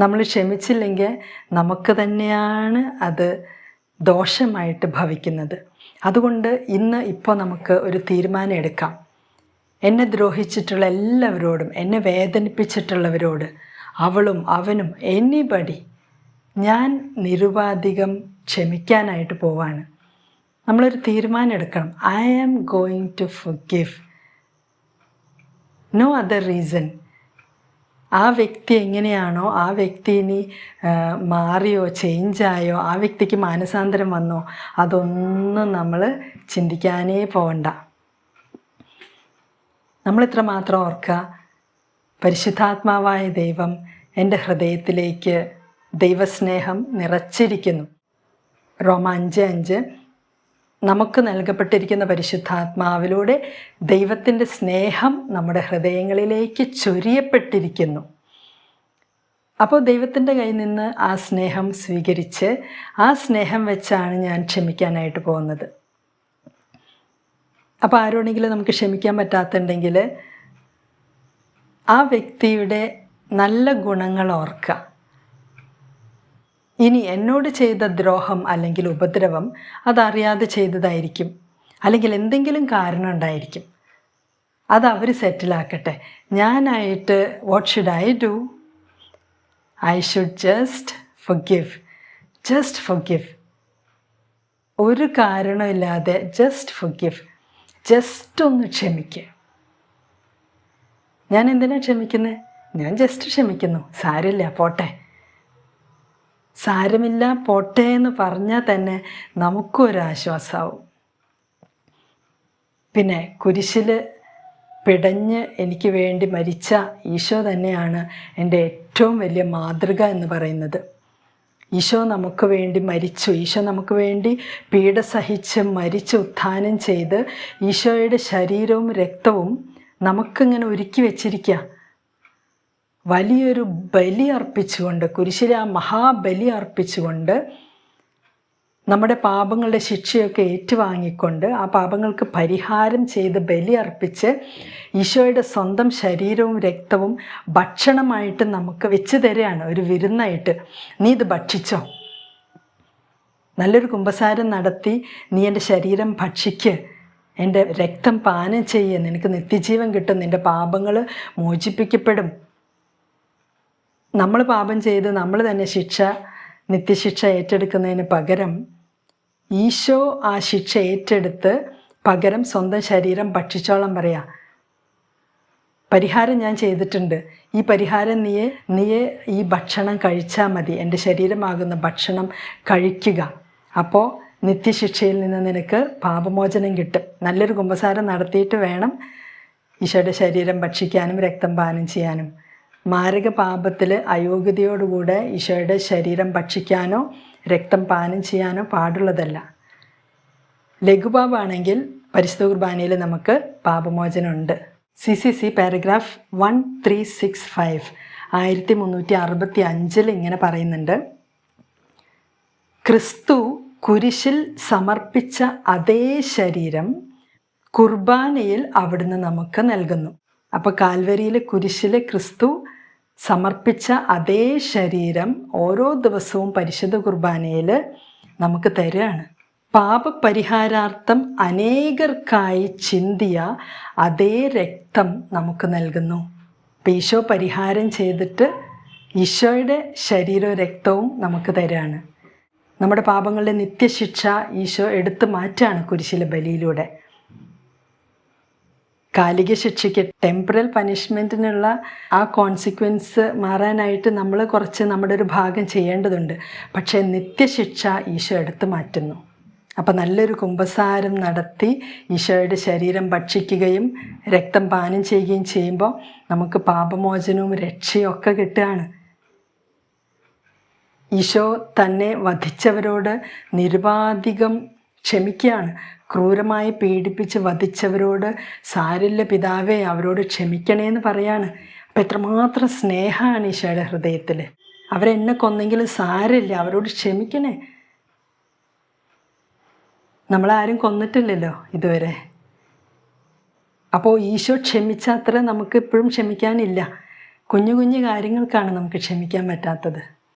നമ്മൾ ക്ഷമിച്ചില്ലെങ്കിൽ നമുക്ക് തന്നെയാണ് അത് ദോഷമായിട്ട് ഭവിക്കുന്നത്. അതുകൊണ്ട് ഇപ്പോൾ നമുക്ക് ഒരു തീരുമാനം എടുക്കാം. എന്നെ ദ്രോഹിച്ചിട്ടുള്ള എല്ലാവരോടും, എന്നെ വേദനിപ്പിച്ചിട്ടുള്ളവരോട്, അവളും അവനും എനിബഡി, ഞാൻ നിരുപാധികം ക്ഷമിക്കാനായിട്ട് പോവാണ്. നമ്മളൊരു തീരുമാനം എടുക്കണം. I am going to forgive. No other reason. ആ വ്യക്തി എങ്ങനെയാണോ, ആ വ്യക്തി ഇനി മാറിയോ, ചേഞ്ചായോ, ആ വ്യക്തിക്ക് മാനസാന്തരം വന്നോ, അതൊന്നും നമ്മൾ ചിന്തിക്കാനേ പോകണ്ട. നമ്മളിത്ര മാത്രം ഓർക്കുക, പരിശുദ്ധാത്മാവായ ദൈവം എൻ്റെ ഹൃദയത്തിലേക്ക് ദൈവസ്നേഹം നിറച്ചിരിക്കുന്നു. റോമ 5:5 നമുക്ക് നൽകപ്പെട്ടിരിക്കുന്ന പരിശുദ്ധാത്മാവിലൂടെ ദൈവത്തിൻ്റെ സ്നേഹം നമ്മുടെ ഹൃദയങ്ങളിലേക്ക് ചൊരിയപ്പെട്ടിരിക്കുന്നു. അപ്പോൾ ദൈവത്തിൻ്റെ കയ്യിൽ നിന്ന് ആ സ്നേഹം സ്വീകരിച്ച് ആ സ്നേഹം വെച്ചാണ് ഞാൻ ക്ഷമിക്കാനായിട്ട് പോകുന്നത്. അപ്പോൾ ആരോടെങ്കിലും നമുക്ക് ക്ഷമിക്കാൻ പറ്റാത്തുണ്ടെങ്കിൽ ആ വ്യക്തിയുടെ നല്ല ഗുണങ്ങൾ ഓർക്കുക. ഇനി എന്നോട് ചെയ്ത ദ്രോഹം അല്ലെങ്കിൽ ഉപദ്രവം അതറിയാതെ ചെയ്തതായിരിക്കും, അല്ലെങ്കിൽ എന്തെങ്കിലും കാരണം ഉണ്ടായിരിക്കും. അത് അവർ സെറ്റിലാക്കട്ടെ. ഞാനായിട്ട് what should I do? I should just forgive. ഒരു കാരണമില്ലാതെ ജസ്റ്റ് ഫൊർഗിവ്. ജസ്റ്റ് ഒന്ന് ക്ഷമിക്കുക. ഞാൻ എന്തിനാണ് ക്ഷമിക്കുന്നത്? ഞാൻ ജസ്റ്റ് ക്ഷമിക്കുന്നു, സാരമില്ല പോട്ടെ. സാരമില്ല പോട്ടെ എന്ന് പറഞ്ഞാൽ തന്നെ നമുക്കൊരാശ്വാസമാവും. പിന്നെ കുരിശിൽ പിടഞ്ഞ് എനിക്ക് വേണ്ടി മരിച്ച ഈശോ തന്നെയാണ് എൻ്റെ ഏറ്റവും വലിയ മാതൃക എന്ന് പറയുന്നത്. ഈശോ നമുക്ക് വേണ്ടി മരിച്ചു. ഈശോ നമുക്ക് വേണ്ടി പീഡ സഹിച്ച് മരിച്ച് ഉത്ഥാനം ചെയ്ത് ഈശോയുടെ ശരീരവും രക്തവും നമുക്കിങ്ങനെ ഒരുക്കി വെച്ചിരിക്കുക. വലിയൊരു ബലി അർപ്പിച്ചുകൊണ്ട്, കുരിശിലെ ആ മഹാബലി അർപ്പിച്ചുകൊണ്ട്, നമ്മുടെ പാപങ്ങളുടെ ശിക്ഷയൊക്കെ ഏറ്റുവാങ്ങിക്കൊണ്ട് ആ പാപങ്ങൾക്ക് പരിഹാരം ചെയ്ത് ബലി അർപ്പിച്ച് ഈശോയുടെ സ്വന്തം ശരീരവും രക്തവും ഭക്ഷണമായിട്ട് നമുക്ക് വെച്ച് തരികയാണ്, ഒരു വിരുന്നായിട്ട്. നീ ഇത് ഭക്ഷിച്ചോ, നല്ലൊരു കുമ്പസാരം നടത്തി നീ എൻ്റെ ശരീരം ഭക്ഷിക്ക്, എൻ്റെ രക്തം പാനം ചെയ്യ്, നിനക്ക് നിത്യജീവൻ കിട്ടും, നിൻ്റെ പാപങ്ങൾ മോചിപ്പിക്കപ്പെടും. നമ്മൾ പാപം ചെയ്ത് നമ്മൾ തന്നെ നിത്യശിക്ഷ ഏറ്റെടുക്കുന്നതിന് പകരം ഈശോ ആ ശിക്ഷ ഏറ്റെടുത്ത് പകരം സ്വന്തം ശരീരം ഭക്ഷിച്ചോളം പറയാ. പരിഹാരം ഞാൻ ചെയ്തിട്ടുണ്ട്, ഈ പരിഹാരം നീയെ ഈ ഭക്ഷണം കഴിച്ചാൽ മതി, എൻ്റെ ശരീരമാകുന്ന ഭക്ഷണം കഴിക്കുക. അപ്പോൾ നിത്യശിക്ഷയിൽ നിന്ന് നിനക്ക് പാപമോചനം കിട്ടും. നല്ലൊരു കുമ്പസാരം നടത്തിയിട്ട് വേണം ഈശോയുടെ ശരീരം ഭക്ഷിക്കാനും രക്തം പാനം ചെയ്യാനും. മാരക പാപത്തിൽ അയോഗ്യതയോടുകൂടെ ഈശോയുടെ ശരീരം ഭക്ഷിക്കാനോ രക്തം പാനം ചെയ്യാനോ പാടുള്ളതല്ല. ലഘുപാപാണെങ്കിൽ പരിശുദ്ധ കുർബാനയിൽ നമുക്ക് പാപമോചനമുണ്ട്. CCC പാരഗ്രാഫ് 1365 1365 ഇങ്ങനെ പറയുന്നുണ്ട്: ക്രിസ്തു കുരിശിൽ സമർപ്പിച്ച അതേ ശരീരം കുർബാനയിൽ അവിടുന്ന് നമുക്ക് നൽകുന്നു. അപ്പോൾ കാൽവരിയിൽ കുരിശിൽ ക്രിസ്തു സമർപ്പിച്ച അതേ ശരീരം ഓരോ ദിവസവും പരിശുദ്ധ കുർബാനയിൽ നമുക്ക് തരുകയാണ്. പാപപരിഹാരാർത്ഥം അനേകർക്കായി ചിന്തിയ അതേ രക്തം നമുക്ക് നൽകുന്നു. അപ്പോൾ ഈശോ പരിഹാരം ചെയ്തിട്ട് ഈശോയുടെ ശരീരവും രക്തവും നമുക്ക് തരുകയാണ്. നമ്മുടെ പാപങ്ങളുടെ നിത്യശിക്ഷ ഈശോ എടുത്തു മാറ്റാണ് കുരിശിലെ ബലിയിലൂടെ. കാലിക ശിക്ഷയ്ക്ക്, ടെമ്പറൽ പനിഷ്മെൻറ്റിനുള്ള ആ കോൺസിക്വൻസ് മാറാനായിട്ട് നമ്മൾ കുറച്ച് നമ്മുടെ ഒരു ഭാഗം ചെയ്യേണ്ടതുണ്ട്. പക്ഷേ നിത്യശിക്ഷ ഈശോ എടുത്തു മാറ്റുന്നു. അപ്പം നല്ലൊരു കുമ്പസാരം നടത്തി ഈശോയുടെ ശരീരം ഭക്ഷിക്കുകയും രക്തം പാനം ചെയ്യുകയും ചെയ്യുമ്പോൾ നമുക്ക് പാപമോചനവും രക്ഷയും ഒക്കെ കിട്ടുകയാണ്. ഈശോ തന്നെ വധിച്ചവരോട് നിരുപാധികം ക്ഷമിക്കുകയാണ്. ക്രൂരമായി പീഡിപ്പിച്ച് വധിച്ചവരോട് സാരില്ല പിതാവേ, അവരോട് ക്ഷമിക്കണേന്ന് പറയാണ്. അപ്പം എത്രമാത്രം സ്നേഹമാണ് ഈശോയുടെ ഹൃദയത്തിൽ. അവരെന്നെ കൊന്നെങ്കിലും സാരില്ല, അവരോട് ക്ഷമിക്കണേ. നമ്മളാരും കൊന്നിട്ടില്ലല്ലോ ഇതുവരെ. അപ്പോൾ ഈശോ ക്ഷമിച്ച അത്ര നമുക്ക് ഇപ്പോഴും ക്ഷമിക്കാനില്ല. കുഞ്ഞു കുഞ്ഞു കാര്യങ്ങൾക്കാണ് നമുക്ക് ക്ഷമിക്കാൻ പറ്റാത്തത്.